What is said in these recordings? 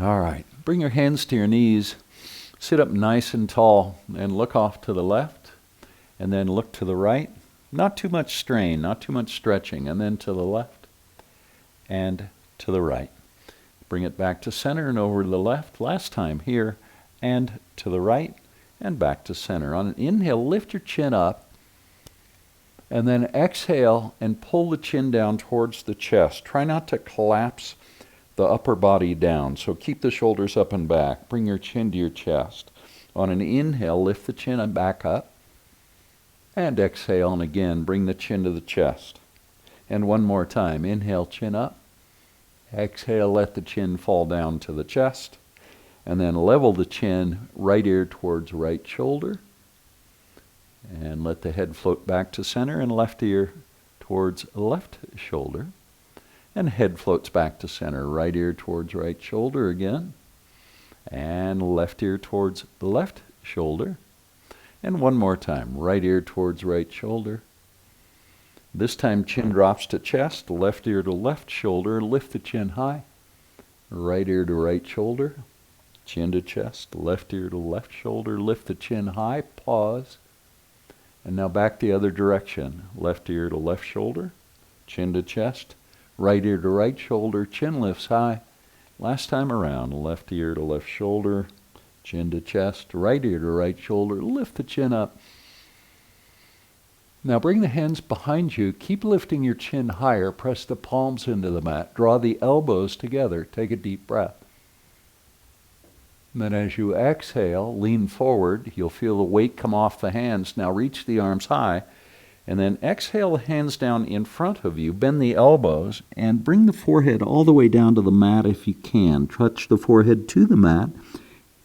All right. Bring your hands to your knees. Sit up nice and tall and look off to the left and then look to the right. Not too much strain, not too much stretching. And then to the left and to the right. Bring it back to center and over to the left. Last time here and to the right and back to center. On an inhale, lift your chin up and then exhale and pull the chin down towards the chest. Try not to collapse the upper body down. So keep the shoulders up and back. Bring your chin to your chest. On an inhale, lift the chin and back up. And exhale, and again, bring the chin to the chest. And one more time. Inhale, chin up. Exhale, let the chin fall down to the chest. And then level the chin, right ear towards right shoulder. And let the head float back to center and left ear towards left shoulder. And head floats back to center, right ear towards right shoulder again. And left ear towards the left shoulder. And one more time, right ear towards right shoulder. This time chin drops to chest, left ear to left shoulder, lift the chin high. Right ear to right shoulder, chin to chest, left ear to left shoulder, lift the chin high, pause. And now back the other direction, left ear to left shoulder, chin to chest, right ear to right shoulder, chin lifts high. Last time around, left ear to left shoulder, chin to chest, right ear to right shoulder, lift the chin up. Now bring the hands behind you, keep lifting your chin higher, press the palms into the mat, draw the elbows together, take a deep breath. And then as you exhale, lean forward, you'll feel the weight come off the hands. Now reach the arms high, and then exhale the hands down in front of you, bend the elbows, and bring the forehead all the way down to the mat if you can. Touch the forehead to the mat,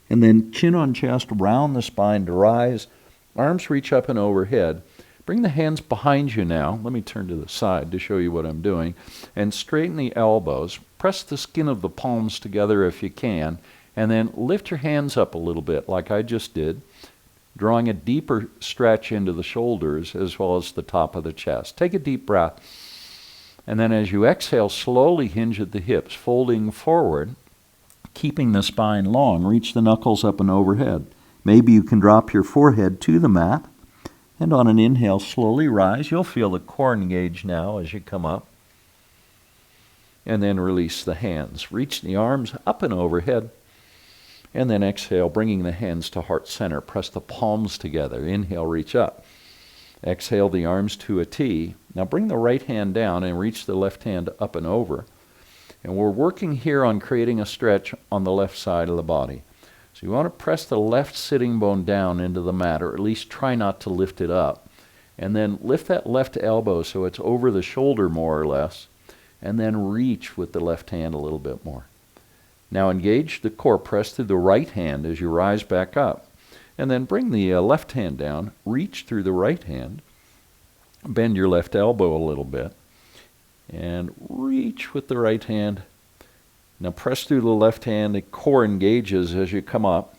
and then chin on chest, round the spine to rise. Arms reach up and overhead. Bring the hands behind you now. Let me turn to the side to show you what I'm doing. And straighten the elbows. Press the skin of the palms together if you can. And then lift your hands up a little bit like I just did, drawing a deeper stretch into the shoulders as well as the top of the chest. Take a deep breath. And then as you exhale, slowly hinge at the hips, folding forward, keeping the spine long. Reach the knuckles up and overhead. Maybe you can drop your forehead to the mat. And on an inhale, slowly rise. You'll feel the core engage now as you come up. And then release the hands. Reach the arms up and overhead. And then exhale, bringing the hands to heart center. Press the palms together. Inhale, reach up. Exhale the arms to a T. Now bring the right hand down and reach the left hand up and over. And we're working here on creating a stretch on the left side of the body. So you want to press the left sitting bone down into the mat, or at least try not to lift it up. And then lift that left elbow so it's over the shoulder more or less. And then reach with the left hand a little bit more. Now engage the core, press through the right hand as you rise back up. And then bring the left hand down, reach through the right hand, bend your left elbow a little bit, and reach with the right hand. Now press through the left hand, the core engages as you come up.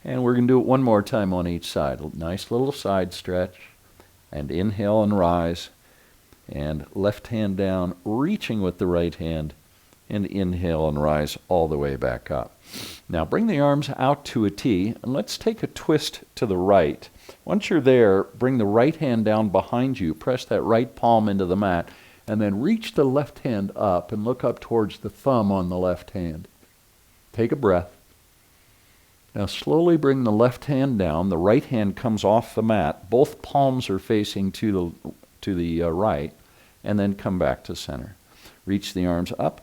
And we're going to do it one more time on each side. A nice little side stretch. And inhale and rise. And left hand down, reaching with the right hand. And inhale and rise all the way back up. Now bring the arms out to a T, and let's take a twist to the right. Once you're there, bring the right hand down behind you, press that right palm into the mat, and then reach the left hand up and look up towards the thumb on the left hand. Take a breath. Now slowly bring the left hand down, the right hand comes off the mat, both palms are facing to the right, and then come back to center. Reach the arms up.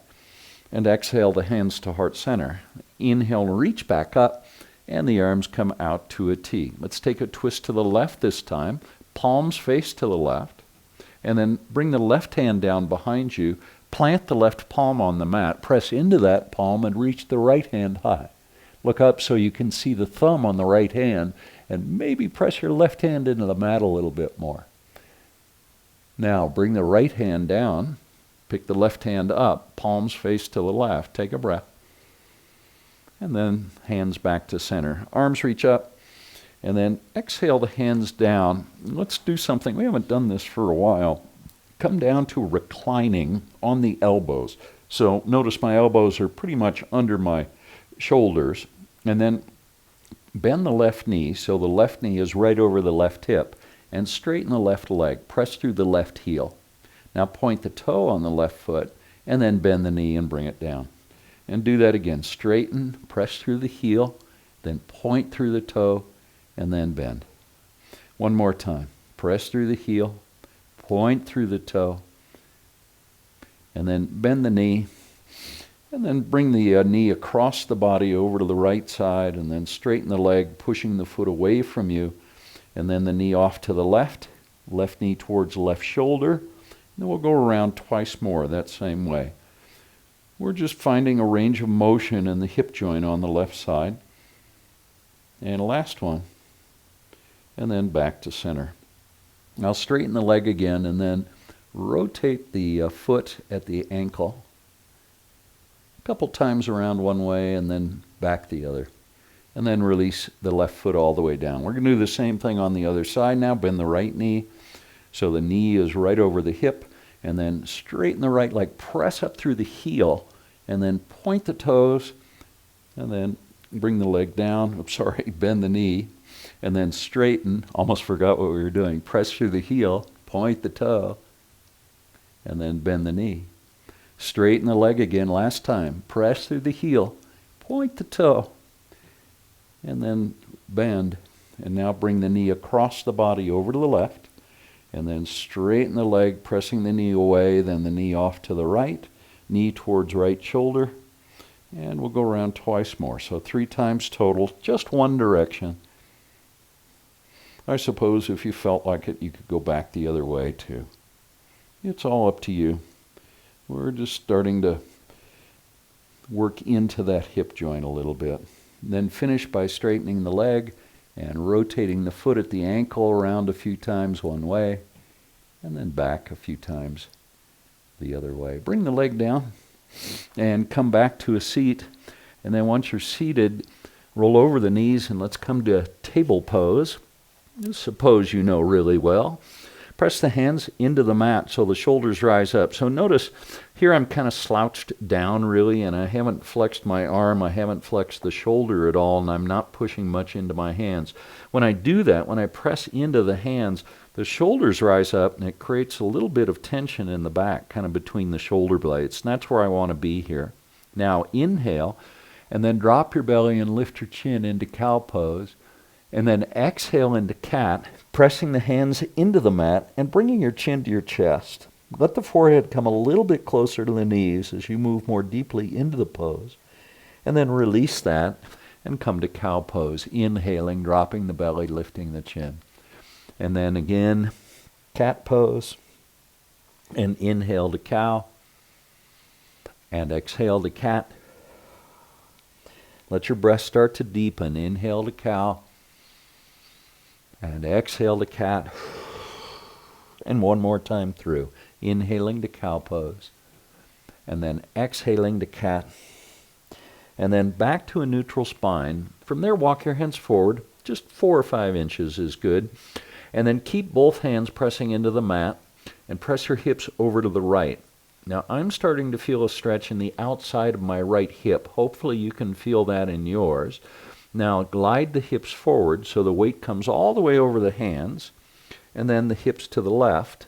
And exhale the hands to heart center. Inhale, reach back up, and the arms come out to a T. Let's take a twist to the left this time. Palms face to the left. And then bring the left hand down behind you. Plant the left palm on the mat. Press into that palm and reach the right hand high. Look up so you can see the thumb on the right hand. And maybe press your left hand into the mat a little bit more. Now bring the right hand down. Pick the left hand up, palms face to the left. Take a breath. And then hands back to center. Arms reach up. And then exhale the hands down. Let's do something. We haven't done this for a while. Come down to reclining on the elbows. So notice my elbows are pretty much under my shoulders. And then bend the left knee so the left knee is right over the left hip, and straighten the left leg. Press through the left heel. Now point the toe on the left foot, and then bend the knee and bring it down. And do that again. Straighten, press through the heel, then point through the toe, and then bend. One more time. Press through the heel, point through the toe, and then bend the knee, and then bring the knee across the body over to the right side, and then straighten the leg, pushing the foot away from you, and then the knee off to the left knee towards the left shoulder, and then we'll go around twice more that same way. We're just finding a range of motion in the hip joint on the left side. And last one, and then back to center. Now straighten the leg again, and then rotate the foot at the ankle a couple times around one way and then back the other. And then release the left foot all the way down. We're going to do the same thing on the other side now. Bend the right knee so the knee is right over the hip, and then straighten the right leg. Press up through the heel, and then point the toes, and then bring the leg down. Bend the knee, and then straighten. Almost forgot what we were doing. Press through the heel, point the toe, and then bend the knee. Straighten the leg again last time. Press through the heel, point the toe, and then bend. And now bring the knee across the body over to the left, and then straighten the leg, pressing the knee away, then the knee off to the right, knee towards right shoulder, and we'll go around twice more. So 3 times total, just one direction. I suppose if you felt like it, you could go back the other way too. It's all up to you. We're just starting to work into that hip joint a little bit. Then finish by straightening the leg and rotating the foot at the ankle around a few times one way, and then back a few times the other way. Bring the leg down and come back to a seat. And then once you're seated, roll over the knees and let's come to a table pose. Suppose you know really well. Press the hands into the mat so the shoulders rise up. So notice here I'm kind of slouched down really, and I haven't flexed my arm, I haven't flexed the shoulder at all, and I'm not pushing much into my hands. When I do that, when I press into the hands, the shoulders rise up and it creates a little bit of tension in the back, kind of between the shoulder blades. And that's where I want to be here. Now inhale, and then drop your belly and lift your chin into cow pose. And then exhale into cat, pressing the hands into the mat and bringing your chin to your chest. Let the forehead come a little bit closer to the knees as you move more deeply into the pose. And then release that and come to cow pose. Inhaling, dropping the belly, lifting the chin. And then again, cat pose. And inhale to cow. And exhale to cat. Let your breath start to deepen. Inhale to cow. And exhale to cat. And one more time through. Inhaling to cow pose. And then exhaling to cat. And then back to a neutral spine. From there, walk your hands forward. Just 4 or 5 inches is good. And then keep both hands pressing into the mat. And press your hips over to the right. Now, I'm starting to feel a stretch in the outside of my right hip. Hopefully you can feel that in yours. Now glide the hips forward so the weight comes all the way over the hands, and then the hips to the left.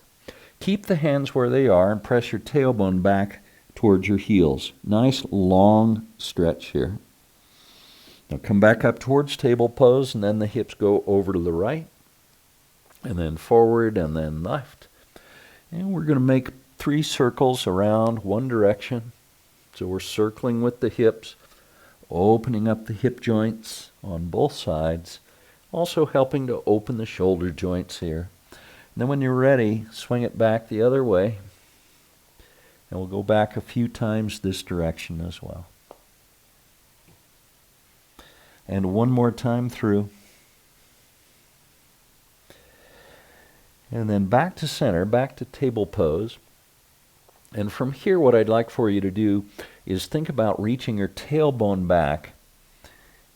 Keep the hands where they are and press your tailbone back towards your heels. Nice long stretch here. Now come back up towards table pose, and then the hips go over to the right, and then forward, and then left. And we're going to make 3 circles around one direction. So we're circling with the hips, opening up the hip joints on both sides, also helping to open the shoulder joints here. And then when you're ready, swing it back the other way, and we'll go back a few times this direction as well. And one more time through. And then back to center, back to table pose. And from here, what I'd like for you to do is think about reaching your tailbone back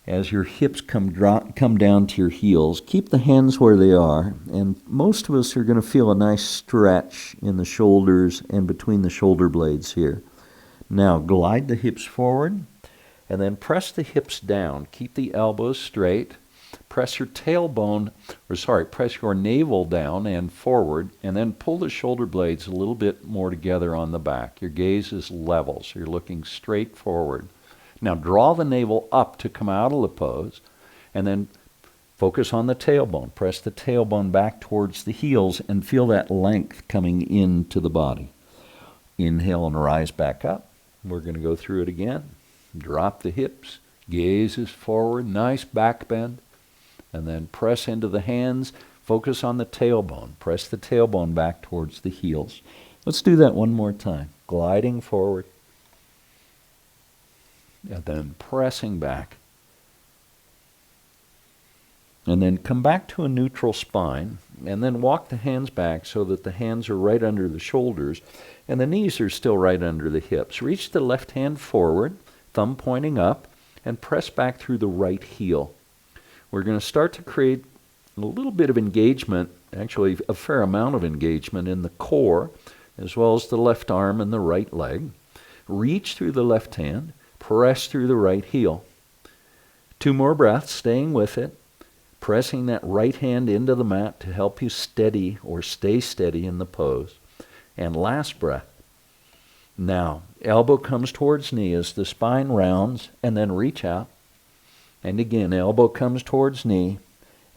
as your hips come down to your heels. Keep the hands where they are, and most of us are going to feel a nice stretch in the shoulders and between the shoulder blades here. Now glide the hips forward and then press the hips down. Keep the elbows straight. Press your press your navel down and forward, and then pull the shoulder blades a little bit more together on the back. Your gaze is level, so you're looking straight forward. Now draw the navel up to come out of the pose, and then focus on the tailbone. Press the tailbone back towards the heels and feel that length coming into the body. Inhale and rise back up. We're going to go through it again. Drop the hips, gaze is forward, nice back bend, and then press into the hands, focus on the tailbone. Press the tailbone back towards the heels. Let's do that one more time. Gliding forward, and then pressing back. And then come back to a neutral spine, and then walk the hands back so that the hands are right under the shoulders, and the knees are still right under the hips. Reach the left hand forward, thumb pointing up, and press back through the right heel. We're going to start to create a little bit of engagement, actually a fair amount of engagement in the core, as well as the left arm and the right leg. Reach through the left hand, press through the right heel. 2 more breaths, staying with it, pressing that right hand into the mat to help you steady or stay steady in the pose. And last breath. Now, elbow comes towards knee as the spine rounds, and then reach out. And again, elbow comes towards knee,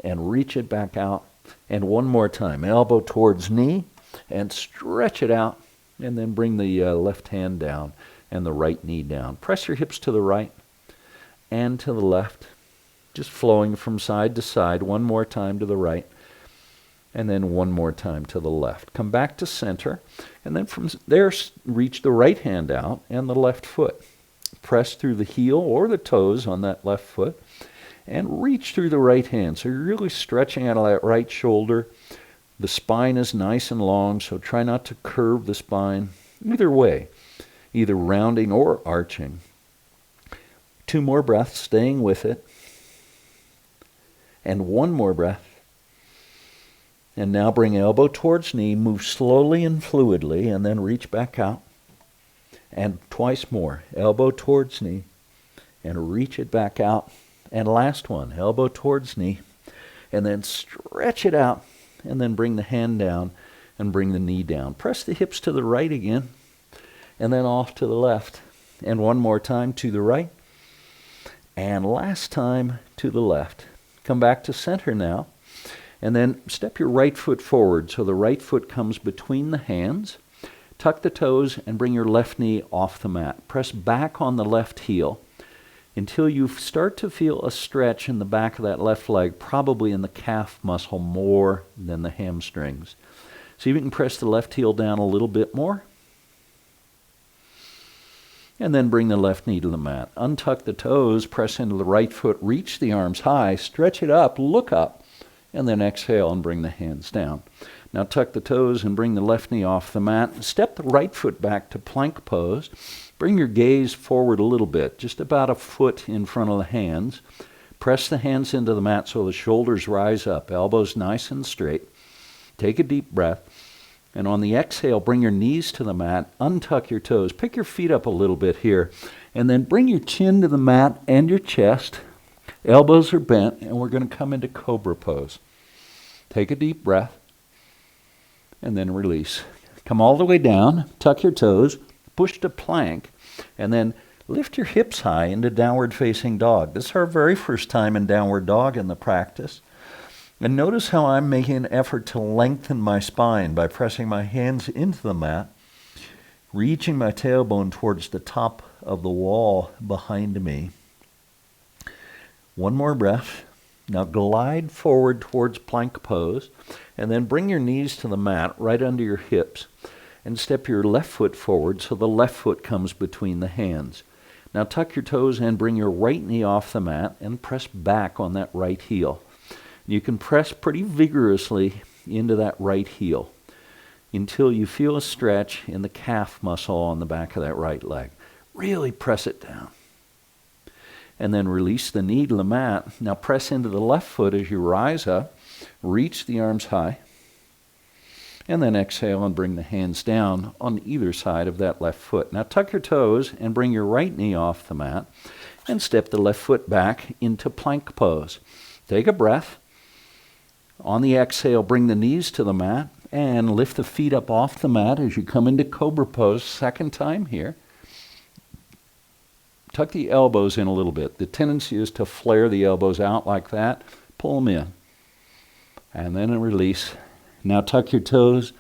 and reach it back out. And one more time, elbow towards knee, and stretch it out, and then bring the left hand down and the right knee down. Press your hips to the right and to the left, just flowing from side to side. One more time to the right, and then one more time to the left. Come back to center, and then from there, reach the right hand out and the left foot. Press through the heel or the toes on that left foot, and reach through the right hand. So you're really stretching out of that right shoulder. The spine is nice and long, so try not to curve the spine. Either way, either rounding or arching. 2 more breaths, staying with it. And 1 more breath. And now bring elbow towards knee, move slowly and fluidly, and then reach back out. And twice more, elbow towards knee, and reach it back out. And last one, elbow towards knee, and then stretch it out, and then bring the hand down and bring the knee down. Press the hips to the right again, and then off to the left. And one more time to the right, and last time to the left. Come back to center now, and then step your right foot forward so the right foot comes between the hands. Tuck the toes and bring your left knee off the mat. Press back on the left heel until you start to feel a stretch in the back of that left leg, probably in the calf muscle more than the hamstrings. See if you can press the left heel down a little bit more. And then bring the left knee to the mat. Untuck the toes, press into the right foot, reach the arms high, stretch it up, look up, and then exhale and bring the hands down. Now tuck the toes and bring the left knee off the mat. Step the right foot back to plank pose. Bring your gaze forward a little bit, just about a foot in front of the hands. Press the hands into the mat so the shoulders rise up, elbows nice and straight. Take a deep breath. And on the exhale, bring your knees to the mat, untuck your toes, pick your feet up a little bit here, and then bring your chin to the mat and your chest. Elbows are bent, and we're going to come into cobra pose. Take a deep breath, and then release. Come all the way down, tuck your toes, push to plank, and then lift your hips high into downward facing dog. This is our very first time in downward dog in the practice. And notice how I'm making an effort to lengthen my spine by pressing my hands into the mat, reaching my tailbone towards the top of the wall behind me. 1 more breath. Now glide forward towards plank pose, and then bring your knees to the mat right under your hips, and step your left foot forward so the left foot comes between the hands. Now tuck your toes and bring your right knee off the mat and press back on that right heel. You can press pretty vigorously into that right heel until you feel a stretch in the calf muscle on the back of that right leg. Really press it down. And then release the knee to the mat. Now press into the left foot as you rise up. Reach the arms high. And then exhale and bring the hands down on either side of that left foot. Now tuck your toes and bring your right knee off the mat and step the left foot back into plank pose. Take a breath. On the exhale, bring the knees to the mat and lift the feet up off the mat as you come into cobra pose, second time here. Tuck the elbows in a little bit. The tendency is to flare the elbows out like that. Pull them in. And then a release. Now tuck your toes,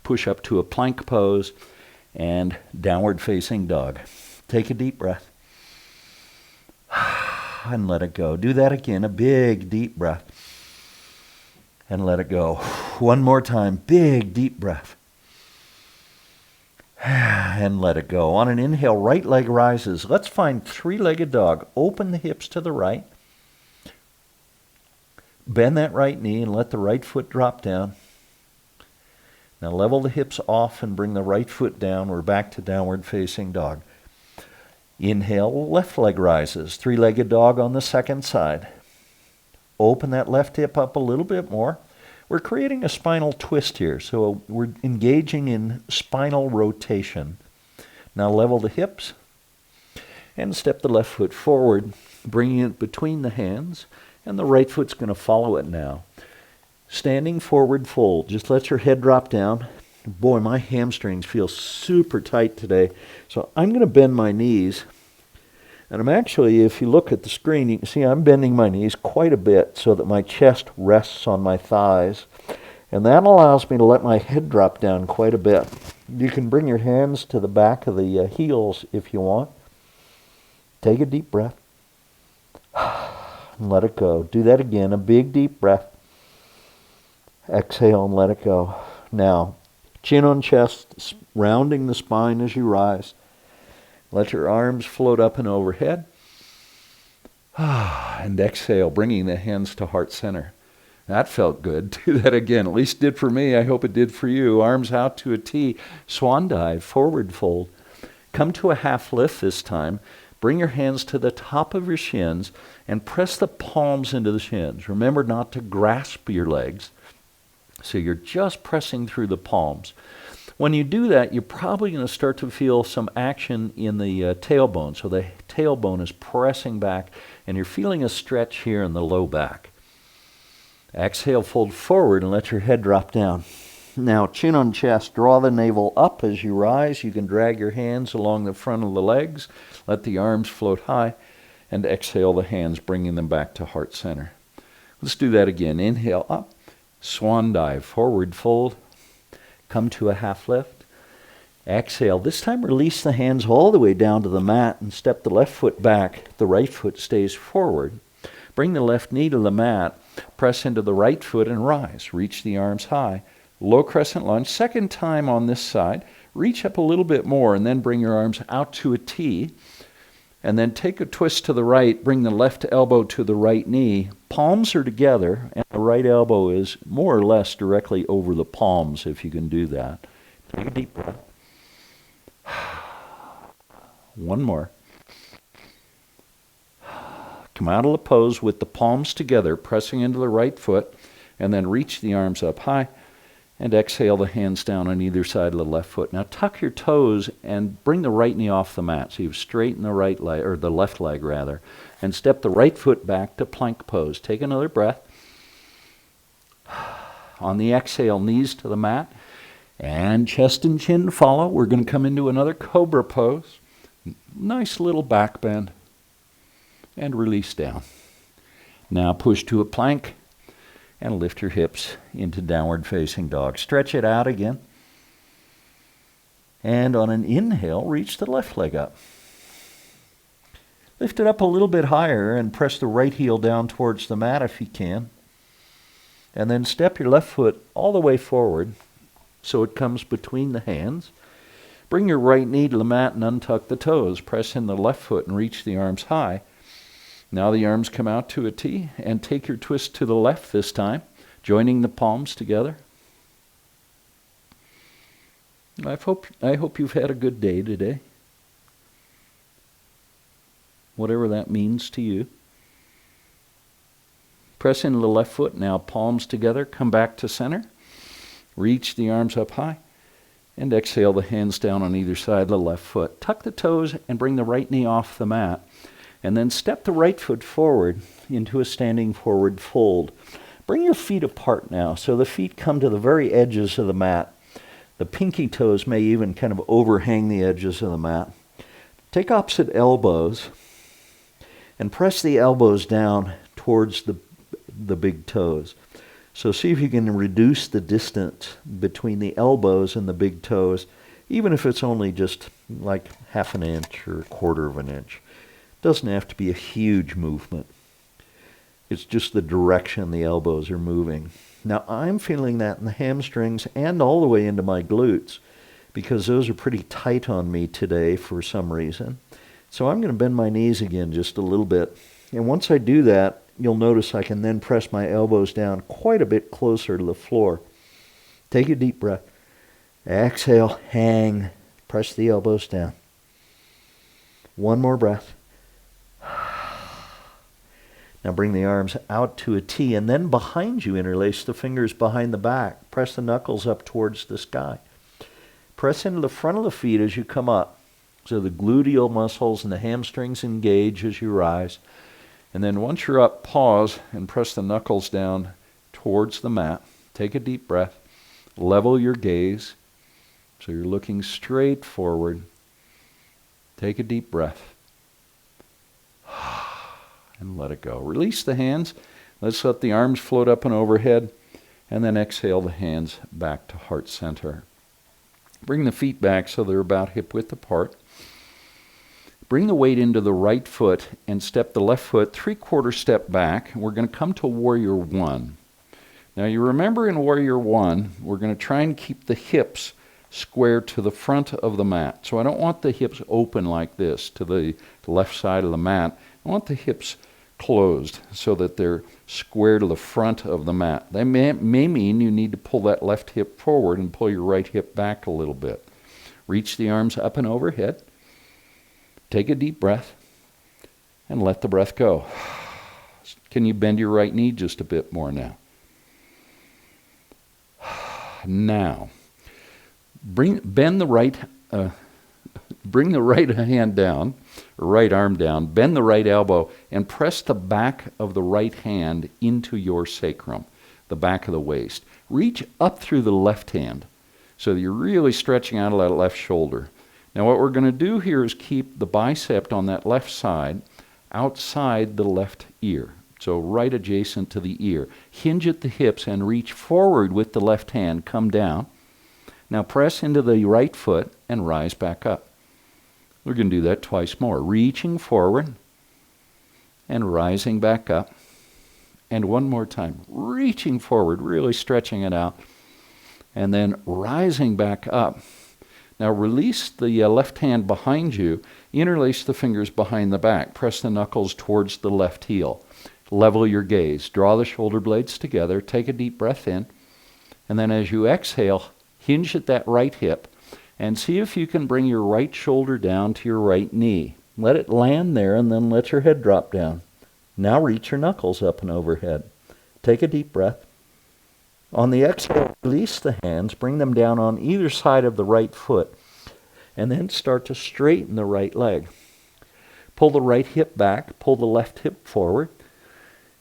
push up to a plank pose, and downward facing dog. Take a deep breath. And let it go. Do that again, a big deep breath. And let it go. One more time, big deep breath. And let it go. On an inhale, right leg rises. Let's find three-legged dog. Open the hips to the right. Bend that right knee and let the right foot drop down. Now level the hips off and bring the right foot down. We're back to downward facing dog. Inhale, left leg rises. Three-legged dog on the second side. Open that left hip up a little bit more. We're creating a spinal twist here, so we're engaging in spinal rotation. Now level the hips and step the left foot forward, bringing it between the hands, and the right foot's going to follow it now. Standing forward fold. Just let your head drop down. Boy, my hamstrings feel super tight today, so I'm going to bend my knees. And I'm actually, if you look at the screen, you can see I'm bending my knees quite a bit so that my chest rests on my thighs. And that allows me to let my head drop down quite a bit. You can bring your hands to the back of the heels if you want. Take a deep breath. And let it go. Do that again, a big deep breath. Exhale and let it go. Now, chin on chest, rounding the spine as you rise. Let your arms float up and overhead. And exhale, bringing the hands to heart center. That felt good. Do that again. At least it did for me. I hope it did for you. Arms out to a T. Swan dive, forward fold. Come to a half lift this time. Bring your hands to the top of your shins and press the palms into the shins. Remember not to grasp your legs. So you're just pressing through the palms. When you do that, you're probably going to start to feel some action in the tailbone. So the tailbone is pressing back, and you're feeling a stretch here in the low back. Exhale, fold forward, and let your head drop down. Now, chin on chest, draw the navel up as you rise. You can drag your hands along the front of the legs. Let the arms float high, and exhale the hands, bringing them back to heart center. Let's do that again. Inhale up, swan dive, forward fold. Come to a half lift. Exhale. This time release the hands all the way down to the mat and step the left foot back. The right foot stays forward. Bring the left knee to the mat. Press into the right foot and rise. Reach the arms high. Low crescent lunge. Second time on this side. Reach up a little bit more and then bring your arms out to a T. And then take a twist to the right. Bring the left elbow to the right knee. Palms are together, and the right elbow is more or less directly over the palms, if you can do that. Take a deep breath. One more. Come out of the pose with the palms together, pressing into the right foot, and then reach the arms up high, and exhale the hands down on either side of the left foot. Now tuck your toes and bring the right knee off the mat. So you've straightened the right leg, or the left leg rather, and step the right foot back to plank pose. Take another breath. On the exhale, knees to the mat, and chest and chin follow. We're going to come into another cobra pose. Nice little back bend, and release down. Now push to a plank, and lift your hips into downward facing dog. Stretch it out again. And on an inhale, reach the left leg up. Lift it up a little bit higher and press the right heel down towards the mat if you can. And then step your left foot all the way forward so it comes between the hands. Bring your right knee to the mat and untuck the toes. Press in the left foot and reach the arms high. Now the arms come out to a T, and take your twist to the left this time, joining the palms together. I hope you've had a good day today, whatever that means to you. Press into the left foot now, palms together, come back to center. Reach the arms up high. And exhale the hands down on either side of the left foot. Tuck the toes and bring the right knee off the mat. And then step the right foot forward into a standing forward fold. Bring your feet apart now, so the feet come to the very edges of the mat. The pinky toes may even kind of overhang the edges of the mat. Take opposite elbows and press the elbows down towards the big toes. So see if you can reduce the distance between the elbows and the big toes, even if it's only just like half an inch or a quarter of an inch. It doesn't have to be a huge movement. It's just the direction the elbows are moving. Now I'm feeling that in the hamstrings and all the way into my glutes, because those are pretty tight on me today for some reason. So I'm going to bend my knees again just a little bit. And once I do that, you'll notice I can then press my elbows down quite a bit closer to the floor. Take a deep breath. Exhale, hang, press the elbows down. One more breath. Now bring the arms out to a T, and then behind you interlace the fingers behind the back. Press the knuckles up towards the sky. Press into the front of the feet as you come up, so the gluteal muscles and the hamstrings engage as you rise. And then once you're up, pause and press the knuckles down towards the mat. Take a deep breath. Level your gaze, so you're looking straight forward. Take a deep breath. And let it go. Release the hands. Let's let the arms float up and overhead. And then exhale the hands back to heart center. Bring the feet back so they're about hip width apart. Bring the weight into the right foot and step the left foot 3/4 step back. We're going to come to Warrior One. Now you remember in Warrior One, we're going to try and keep the hips square to the front of the mat. So I don't want the hips open like this to the left side of the mat. I want the hips closed so that they're square to the front of the mat. That may mean you need to pull that left hip forward and pull your right hip back a little bit. Reach the arms up and overhead. Take a deep breath and let the breath go. Can you bend your right knee just a bit more now? Now, bring the right hand down, or right arm down, bend the right elbow, and press the back of the right hand into your sacrum, the back of the waist. Reach up through the left hand so that you're really stretching out of that left shoulder. Now what we're going to do here is keep the bicep on that left side outside the left ear, so right adjacent to the ear. Hinge at the hips and reach forward with the left hand, come down. Now press into the right foot and rise back up. We're going to do that twice more. Reaching forward and rising back up. And one more time. Reaching forward, really stretching it out. And then rising back up. Now release the left hand behind you. Interlace the fingers behind the back. Press the knuckles towards the left heel. Level your gaze. Draw the shoulder blades together. Take a deep breath in. And then as you exhale, hinge at that right hip and see if you can bring your right shoulder down to your right knee. Let it land there and then let your head drop down. Now reach your knuckles up and overhead. Take a deep breath. On the exhale, release the hands, bring them down on either side of the right foot, and then start to straighten the right leg. Pull the right hip back, pull the left hip forward.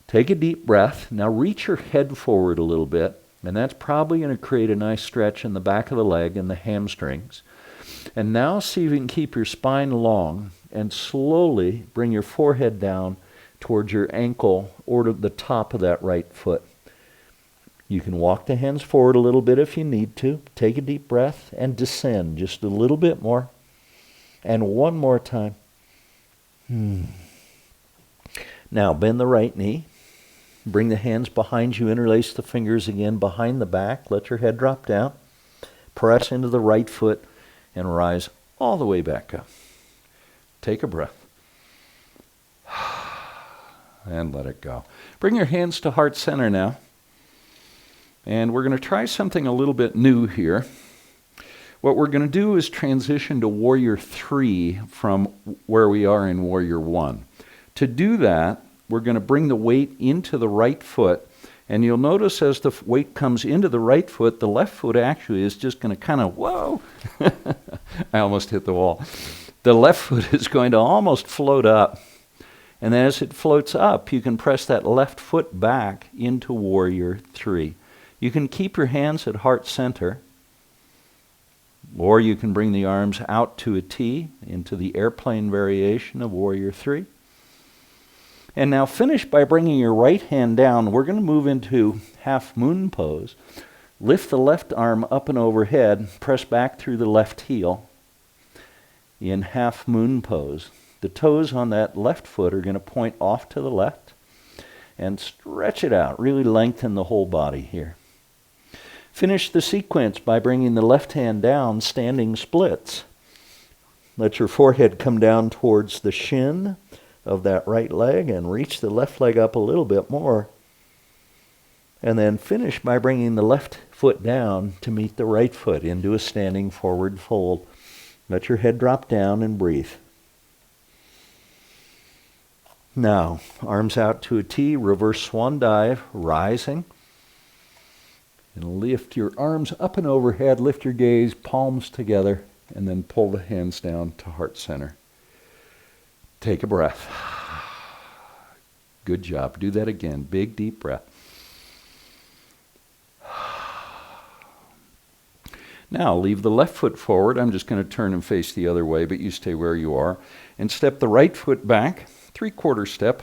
Take a deep breath. Now reach your head forward a little bit, and that's probably going to create a nice stretch in the back of the leg and the hamstrings. And now see if you can keep your spine long and slowly bring your forehead down towards your ankle or to the top of that right foot. You can walk the hands forward a little bit if you need to. Take a deep breath and descend just a little bit more. And one more time. Now bend the right knee. Bring the hands behind you. Interlace the fingers again behind the back. Let your head drop down. Press into the right foot and rise all the way back up. Take a breath. And let it go. Bring your hands to heart center now. And we're going to try something a little bit new here. What we're going to do is transition to Warrior 3 from where we are in Warrior 1. To do that, we're going to bring the weight into the right foot And you'll notice as the weight comes into the right foot, the left foot actually is just going to kind of, whoa, I almost hit the wall. The left foot is going to almost float up. And then as it floats up, you can press that left foot back into Warrior 3. You can keep your hands at heart center, or you can bring the arms out to a T into the airplane variation of Warrior 3. And now finish by bringing your right hand down. We're going to move into half moon pose. Lift the left arm up and overhead, press back through the left heel in half moon pose. The toes on that left foot are going to point off to the left and stretch it out. Really lengthen the whole body here. Finish the sequence by bringing the left hand down, standing splits. Let your forehead come down towards the shin of that right leg and reach the left leg up a little bit more. And then finish by bringing the left foot down to meet the right foot into a standing forward fold. Let your head drop down and breathe. Now, arms out to a T, reverse swan dive, rising. And lift your arms up and overhead, lift your gaze, palms together, and then pull the hands down to heart center. Take a breath. Good job. Do that again. Big, deep breath. Now, leave the left foot forward. I'm just going to turn and face the other way, but you stay where you are. And step the right foot back, 3/4 step.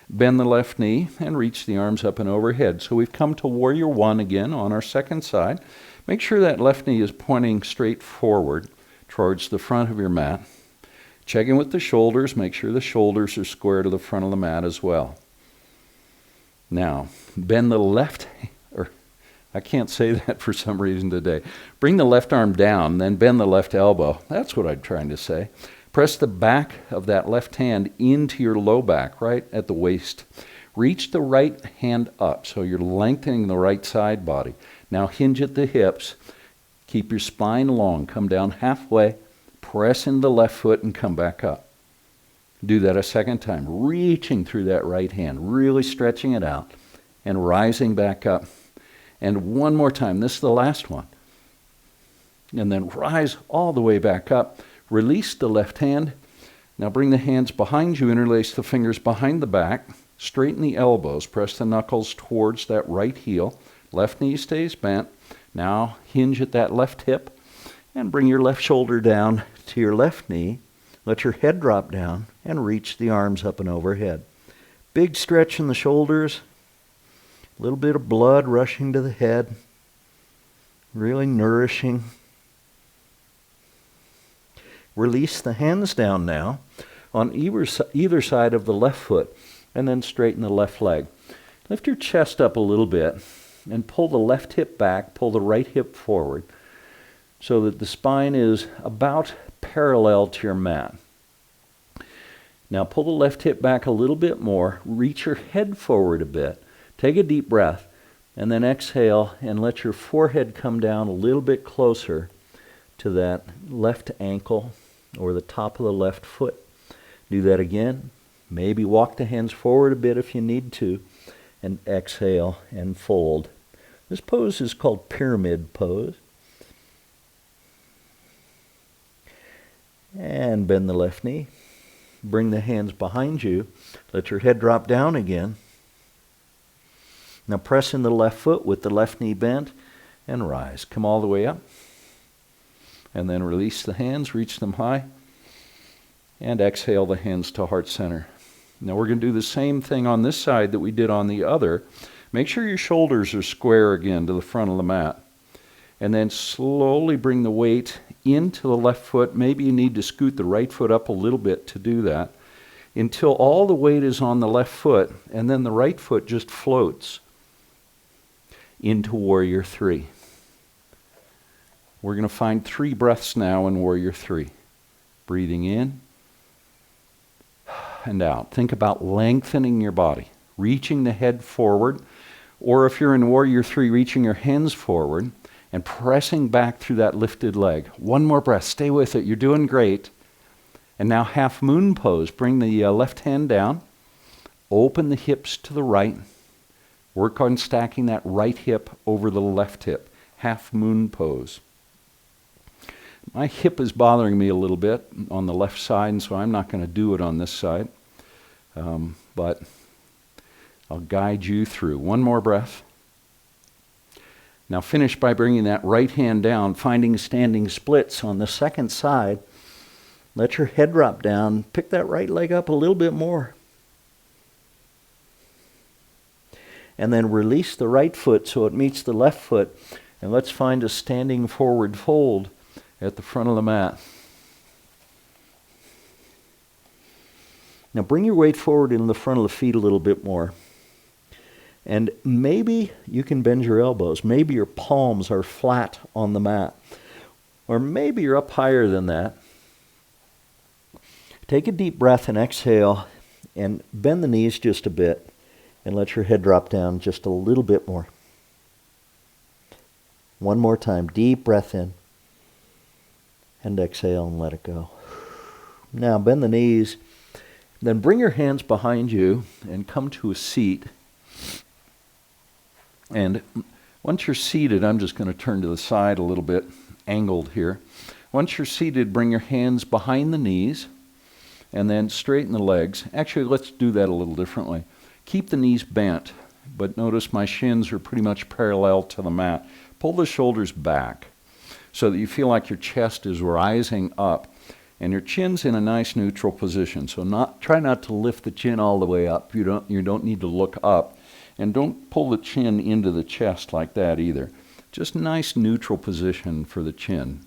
Bend the left knee and reach the arms up and overhead. So we've come to Warrior 1 again on our second side. Make sure that left knee is pointing straight forward towards the front of your mat. Check in with the shoulders. Make sure the shoulders are square to the front of the mat as well. Now, bend the left, or I can't say that for some reason today. Bring the left arm down, then bend the left elbow. That's what I'm trying to say. Press the back of that left hand into your low back, right at the waist. Reach the right hand up, so you're lengthening the right side body. Now hinge at the hips. Keep your spine long. Come down halfway. Press into the left foot and come back up. Do that a second time, reaching through that right hand, really stretching it out and rising back up. And one more time. This is the last one. And then rise all the way back up. Release the left hand. Now bring the hands behind you, interlace the fingers behind the back, straighten the elbows, press the knuckles towards that right heel. Left knee stays bent. Now hinge at that left hip and bring your left shoulder down to your left knee. Let your head drop down and reach the arms up and overhead. Big stretch in the shoulders, a little bit of blood rushing to the head, really nourishing. Release the hands down now on either side of the left foot and then straighten the left leg. Lift your chest up a little bit and pull the left hip back, pull the right hip forward so that the spine is about parallel to your mat. Now pull the left hip back a little bit more, reach your head forward a bit, take a deep breath, and then exhale and let your forehead come down a little bit closer to that left ankle or the top of the left foot. Do that again. Maybe walk the hands forward a bit if you need to, and exhale and fold. This pose is called pyramid pose. And bend the left knee. Bring the hands behind you. Let your head drop down again. Now press in the left foot with the left knee bent and rise. Come all the way up. And then release the hands, reach them high, and exhale the hands to heart center. Now we're going to do the same thing on this side that we did on the other. Make sure your shoulders are square again to the front of the mat. And then slowly bring the weight into the left foot. Maybe you need to scoot the right foot up a little bit to do that until all the weight is on the left foot, and then the right foot just floats into Warrior 3. We're going to find 3 breaths now in Warrior 3. Breathing in and out. Think about lengthening your body, reaching the head forward, or if you're in Warrior 3, reaching your hands forward and pressing back through that lifted leg. One more breath. Stay with it. You're doing great. And now half moon pose. Bring the left hand down. Open the hips to the right. Work on stacking that right hip over the left hip. Half moon pose. My hip is bothering me a little bit on the left side, and so I'm not going to do it on this side. But I'll guide you through. One more breath. Now finish by bringing that right hand down, finding standing splits on the second side. Let your head drop down. Pick that right leg up a little bit more. And then release the right foot so it meets the left foot. And let's find a standing forward fold at the front of the mat. Now bring your weight forward in the front of the feet a little bit more. And maybe you can bend your elbows. Maybe your palms are flat on the mat. Or maybe you're up higher than that. Take a deep breath and exhale and bend the knees just a bit and let your head drop down just a little bit more. One more time. Deep breath in and exhale and let it go. Now bend the knees. Then bring your hands behind you and come to a seat. And once you're seated, I'm just going to turn to the side a little bit, angled here. Once you're seated, bring your hands behind the knees and then straighten the legs. Actually, let's do that a little differently. Keep the knees bent, but notice my shins are pretty much parallel to the mat. Pull the shoulders back so that you feel like your chest is rising up and your chin's in a nice neutral position. So try not to lift the chin all the way up. You don't need to look up. And don't pull the chin into the chest like that either. Just a nice neutral position for the chin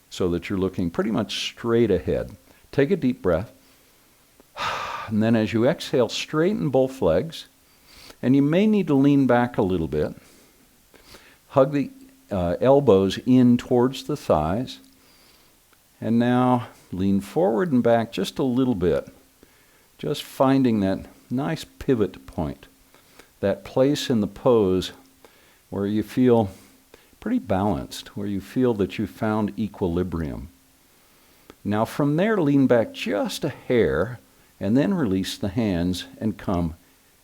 so that you're looking pretty much straight ahead. Take a deep breath. And then as you exhale, straighten both legs. And you may need to lean back a little bit. Hug the elbows in towards the thighs. And now lean forward and back just a little bit. Just finding that nice pivot point. That place in the pose where you feel pretty balanced, where you feel that you found equilibrium. Now from there, lean back just a hair and then release the hands and come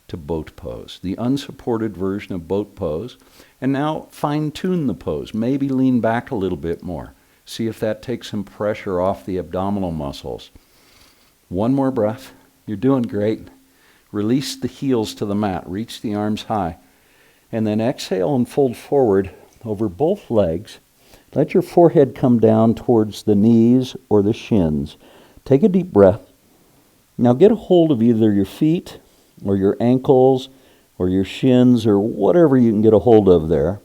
to boat pose, the unsupported version of boat pose. And now fine-tune the pose. Maybe lean back a little bit more. See if that takes some pressure off the abdominal muscles. One more breath. You're doing great. Release the heels to the mat. Reach the arms high. And then exhale and fold forward over both legs. Let your forehead come down towards the knees or the shins. Take a deep breath. Now get a hold of either your feet or your ankles or your shins or whatever you can get a hold of there.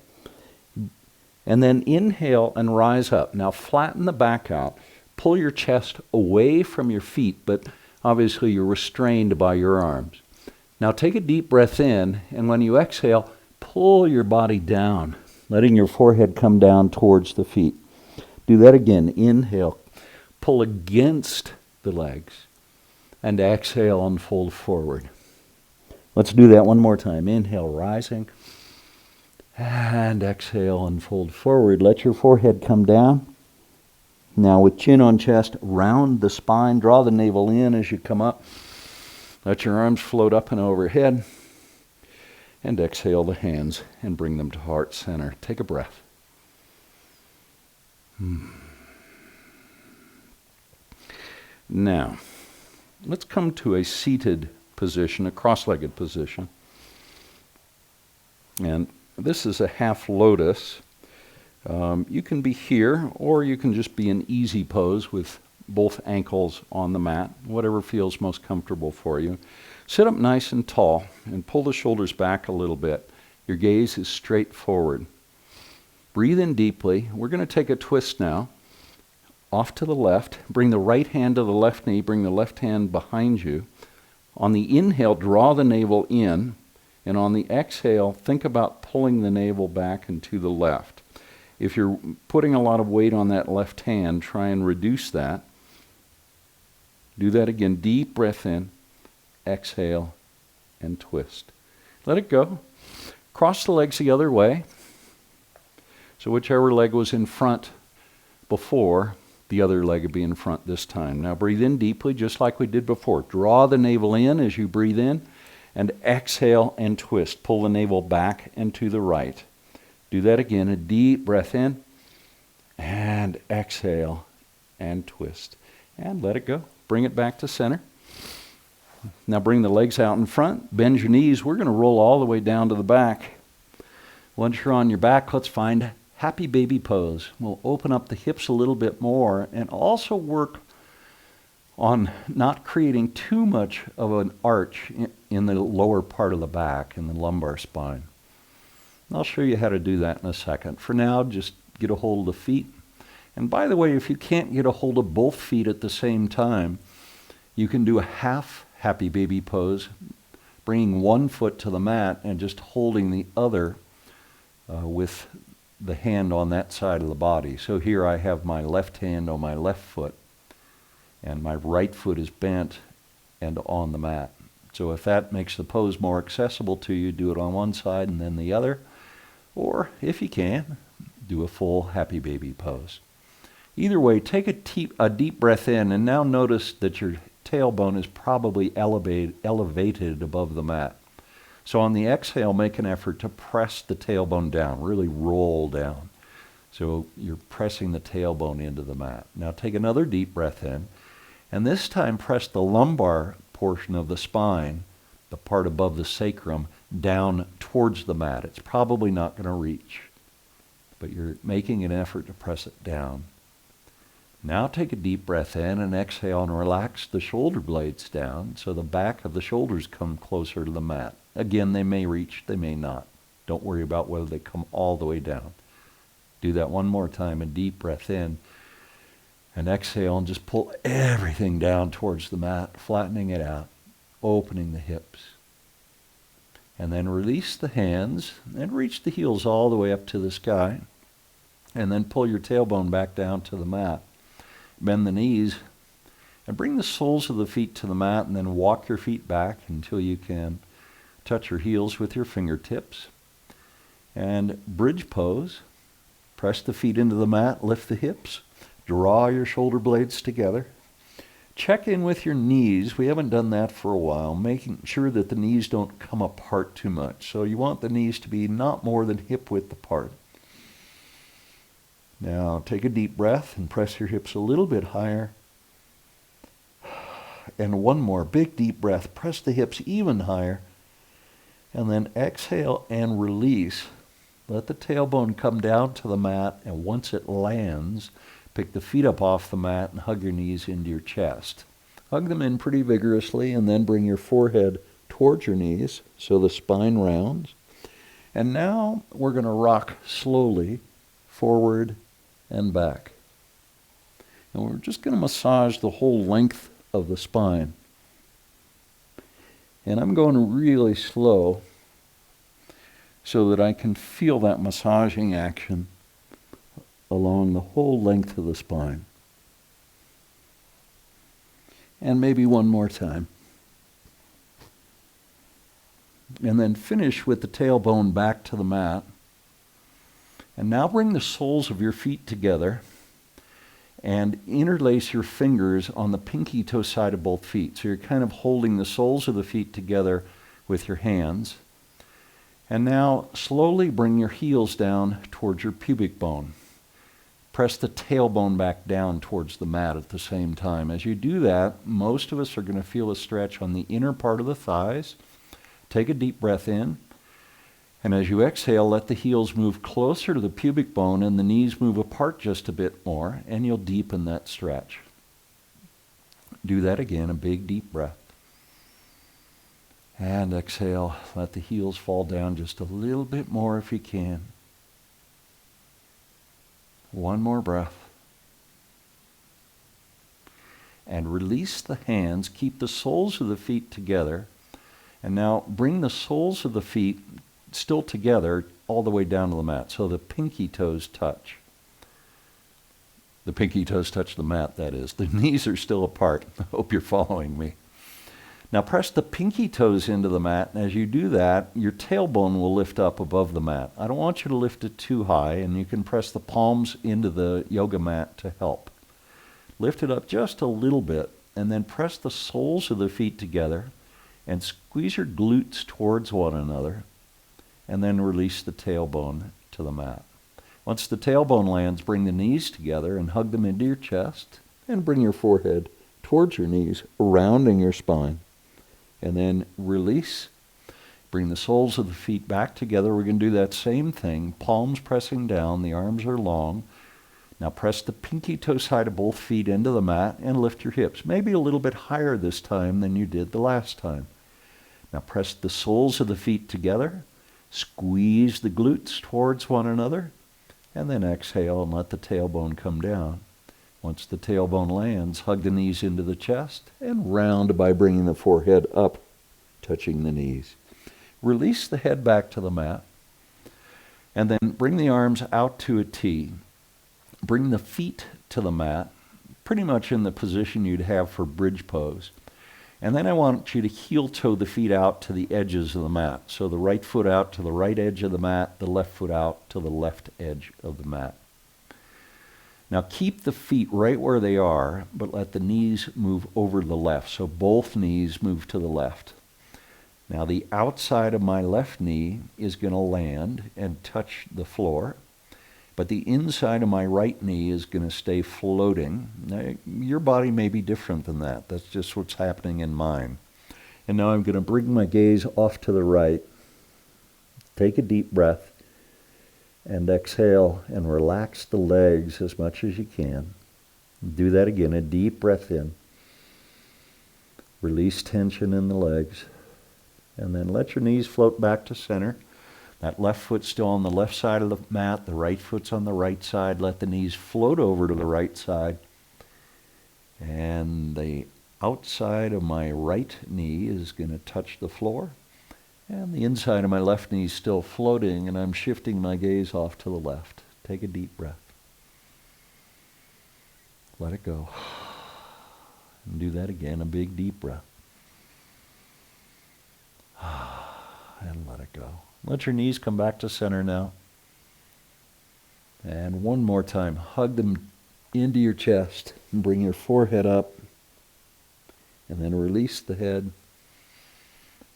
And then inhale and rise up. Now flatten the back out. Pull your chest away from your feet, but obviously you're restrained by your arms. Now take a deep breath in, and when you exhale, pull your body down, letting your forehead come down towards the feet. Do that again. Inhale, pull against the legs, and exhale and fold forward. Let's do that one more time. Inhale, rising, and exhale and fold forward. Let your forehead come down. Now with chin on chest, round the spine, draw the navel in as you come up. Let your arms float up and overhead. And exhale the hands and bring them to heart center. Take a breath. Now, let's come to a seated position, a cross-legged position. And this is a half lotus. You can be here, or you can just be in easy pose with both ankles on the mat, whatever feels most comfortable for you. Sit up nice and tall and pull the shoulders back a little bit. Your gaze is straight forward. Breathe in deeply. We're going to take a twist now. Off to the left. Bring the right hand to the left knee. Bring the left hand behind you. On the inhale, draw the navel in. And on the exhale, think about pulling the navel back and to the left. If you're putting a lot of weight on that left hand, try and reduce that. Do that again. Deep breath in, exhale, and twist. Let it go. Cross the legs the other way. So whichever leg was in front before, the other leg would be in front this time. Now breathe in deeply, just like we did before. Draw the navel in as you breathe in, And exhale and twist. Pull the navel back and to the right. Do that again. A deep breath in. And exhale and twist. And let it go. Bring it back to center. Now bring the legs out in front. Bend your knees. We're going to roll all the way down to the back. Once you're on your back, let's find happy baby pose. We'll open up the hips a little bit more and also work on not creating too much of an arch in the lower part of the back, in the lumbar spine. I'll show you how to do that in a second. For now, just get a hold of the feet. And by the way, if you can't get a hold of both feet at the same time, you can do a half happy baby pose, bringing one foot to the mat and just holding the other with the hand on that side of the body. So here I have my left hand on my left foot, and my right foot is bent and on the mat. So if that makes the pose more accessible to you, do it on one side and then the other. Or, if you can, do a full happy baby pose. Either way, take a deep breath in, and now notice that your tailbone is probably elevated above the mat. So on the exhale, make an effort to press the tailbone down, really roll down. So you're pressing the tailbone into the mat. Now take another deep breath in, and this time press the lumbar portion of the spine, the part above the sacrum, down towards the mat. It's probably not going to reach, but you're making an effort to press it down. Now take a deep breath in and exhale and relax the shoulder blades down so the back of the shoulders come closer to the mat. Again, they may reach, they may not. Don't worry about whether they come all the way down. Do that one more time, a deep breath in. And exhale and just pull everything down towards the mat, flattening it out, opening the hips. And then release the hands and reach the heels all the way up to the sky. And then pull your tailbone back down to the mat. Bend the knees and bring the soles of the feet to the mat, and then walk your feet back until you can touch your heels with your fingertips. And bridge pose. Press the feet into the mat, lift the hips. Draw your shoulder blades together. Check in with your knees. We haven't done that for a while, making sure that the knees don't come apart too much. So you want the knees to be not more than hip width apart. Now take a deep breath and press your hips a little bit higher. And one more big deep breath. Press the hips even higher. And then exhale and release. Let the tailbone come down to the mat, and once it lands, pick the feet up off the mat and hug your knees into your chest. Hug them in pretty vigorously, and then bring your forehead towards your knees so the spine rounds. And now we're going to rock slowly forward and back. And we're just going to massage the whole length of the spine. And I'm going really slow so that I can feel that massaging action along the whole length of the spine. And maybe one more time. And then finish with the tailbone back to the mat. And now bring the soles of your feet together and interlace your fingers on the pinky toe side of both feet. So you're kind of holding the soles of the feet together with your hands. And now slowly bring your heels down towards your pubic bone. Press the tailbone back down towards the mat at the same time. As you do that, most of us are going to feel a stretch on the inner part of the thighs. Take a deep breath in. And as you exhale, let the heels move closer to the pubic bone and the knees move apart just a bit more, and you'll deepen that stretch. Do that again, a big deep breath. And exhale, let the heels fall down just a little bit more if you can. One more breath. And release the hands, keep the soles of the feet together, and now bring the soles of the feet still together all the way down to the mat, so the pinky toes touch. The pinky toes touch the mat, that is. The knees are still apart. I hope you're following me. Now press the pinky toes into the mat, and as you do that, your tailbone will lift up above the mat. I don't want you to lift it too high, and you can press the palms into the yoga mat to help. Lift it up just a little bit, and then press the soles of the feet together, And squeeze your glutes towards one another, and then release the tailbone to the mat. Once the tailbone lands, bring the knees together and hug them into your chest, and bring your forehead towards your knees, rounding your spine. And then release. Bring the soles of the feet back together. We're going to do that same thing, palms pressing down, the arms are long. Now press the pinky toe side of both feet into the mat and lift your hips, maybe a little bit higher this time than you did the last time. Now press the soles of the feet together, squeeze the glutes towards one another, and then exhale and let the tailbone come down. Once the tailbone lands, hug the knees into the chest and round by bringing the forehead up, touching the knees. Release the head back to the mat, and then bring the arms out to a T. Bring the feet to the mat, pretty much in the position you'd have for bridge pose. And then I want you to heel toe the feet out to the edges of the mat. So the right foot out to the right edge of the mat, the left foot out to the left edge of the mat. Now keep the feet right where they are, but let the knees move over to the left. So both knees move to the left. Now the outside of my left knee is going to land and touch the floor, but the inside of my right knee is going to stay floating. Now, your body may be different than that. That's just what's happening in mine. And now I'm going to bring my gaze off to the right. Take a deep breath and exhale and relax the legs as much as you can. Do that again, a deep breath in. Release tension in the legs. And then let your knees float back to center. That left foot's still on the left side of the mat. The right foot's on the right side. Let the knees float over to the right side. And the outside of my right knee is going to touch the floor. And the inside of my left knee is still floating, and I'm shifting my gaze off to the left. Take a deep breath. Let it go. And do that again, a big deep breath. And let it go. Let your knees come back to center now. And one more time, hug them into your chest and bring your forehead up. And then release the head.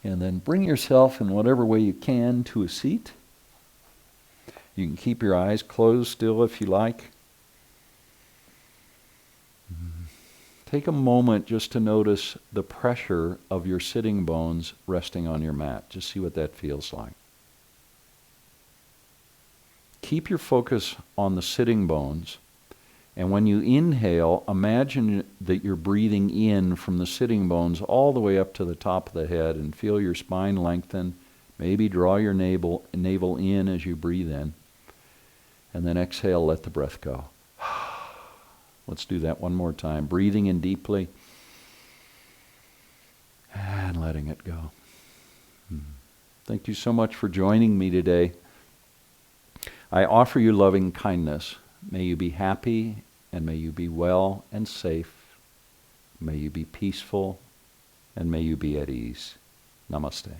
And then bring yourself in whatever way you can to a seat. You can keep your eyes closed still if you like. Take a moment just to notice the pressure of your sitting bones resting on your mat. Just see what that feels like. Keep your focus on the sitting bones. And when you inhale, imagine that you're breathing in from the sitting bones all the way up to the top of the head, and feel your spine lengthen. Maybe draw your navel in as you breathe in. And then exhale, let the breath go. Let's do that one more time. Breathing in deeply and letting it go. Thank you so much for joining me today. I offer you loving kindness. May you be happy, and may you be well and safe. May you be peaceful, and may you be at ease. Namaste.